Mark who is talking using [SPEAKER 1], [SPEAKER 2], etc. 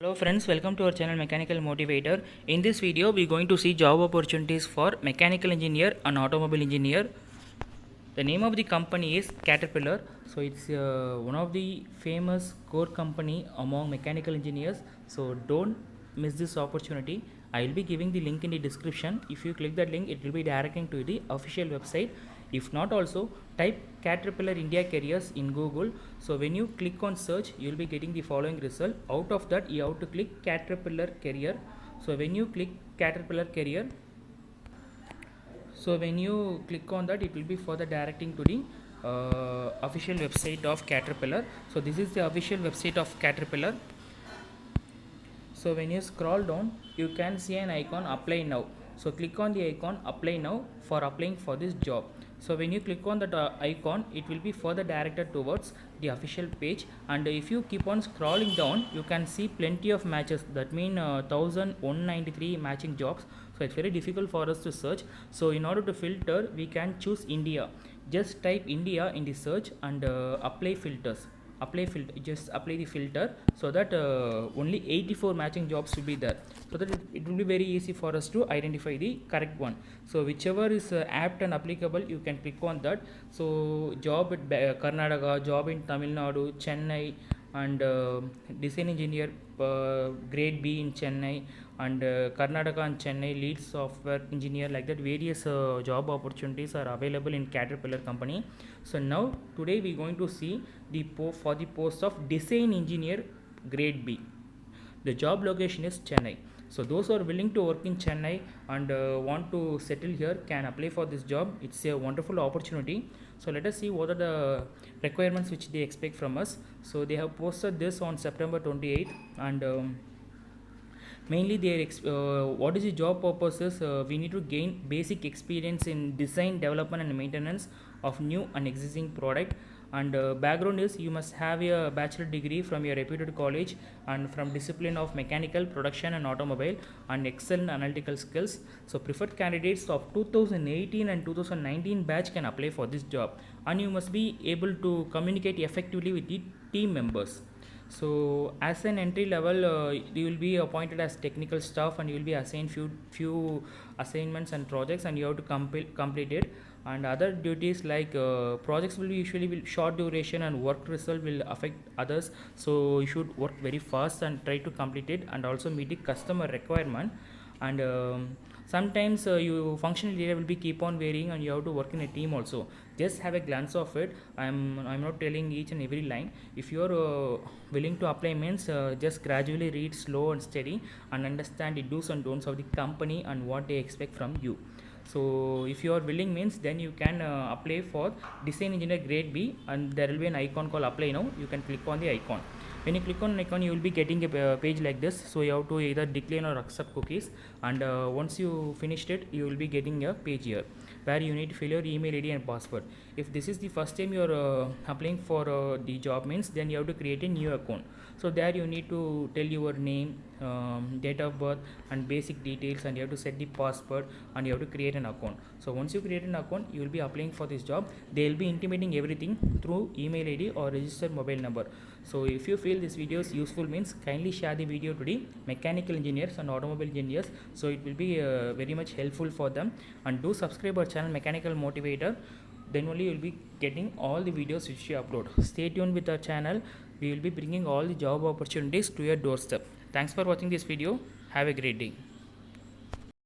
[SPEAKER 1] Hello friends, welcome to our channel Mechanical Motivator. In this video, we are going to see job opportunities for mechanical engineer and automobile engineer. The name of the company is Caterpillar. So it's one of the famous core company among mechanical engineers. So don't miss this opportunity. I will be giving the link in the description. If you click that link, it will be directing to the official website. If not, also type Caterpillar India Careers in Google. So when you click on search, you will be getting the following result. Out of that, you have to click Caterpillar Career. So when you click Caterpillar Career, so when you click on that, it will be further directing to the official website of Caterpillar. So this is the official website of Caterpillar. So when you scroll down, you can see an icon apply now. So click on the icon apply now for applying for this job. So when you click on that icon, it will be further directed towards the official page, and if you keep on scrolling down, you can see plenty of matches. That means 1193 matching jobs. So it's very difficult for us to search. So in order to filter, we can choose India. Just type India in the search and apply filters. Just apply the filter, so that only 84 matching jobs will be there, so that it will be very easy for us to identify the correct one. So whichever is apt and applicable, you can click on that. So job at Karnataka, job in Tamil Nadu, Chennai, and design engineer grade B in Chennai, and Karnataka and Chennai lead software engineer, like that various job opportunities are available in Caterpillar company. So now today we are going to see for the post of design engineer grade B. The job location is Chennai. So those who are willing to work in Chennai and want to settle here can apply for this job. It's a wonderful opportunity. So let us see what are the requirements which they expect from us. So they have posted this on September 28th, and mainly what is the job purposes. We need to gain basic experience in design, development and maintenance of new and existing product, and background is you must have a bachelor degree from your reputed college and from discipline of mechanical, production and automobile, and excellent analytical skills. So preferred candidates of 2018 and 2019 batch can apply for this job, and you must be able to communicate effectively with the team members. So as an entry level, you will be appointed as technical staff, and you will be assigned few assignments and projects, and you have to complete it. And other duties like projects will be usually short duration, and work result will affect others. So you should work very fast and try to complete it, and also meet the customer requirement. And sometimes you functional area will be keep on varying, and you have to work in a team also. Just have a glance of it. I'm not telling each and every line. If you are willing to apply, means just gradually read slow and steady, and understand the do's and don'ts of the company and what they expect from you. So if you are willing, means then you can apply for design engineer grade B, and there will be an icon called apply now. You can click on the icon. When you click on an icon, you will be getting a page like this. So you have to either decline or accept cookies, and once you finished it, you will be getting a page here where you need to fill your email ID and password. If this is the first time you are applying for the job, means then you have to create a new account. So there you need to tell your name, date of birth and basic details, and you have to set the password, and you have to create an account. So once you create an account, you will be applying for this job. They will be intimating everything through email ID or registered mobile number. So if you feel this video is useful, means kindly share the video to the mechanical engineers and automobile engineers, so it will be very much helpful for them. And do subscribe our channel Mechanical Motivator, then only you will be getting all the videos which we upload. Stay tuned with our channel. We will be bringing all the job opportunities to your doorstep. Thanks for watching this video. Have a great day.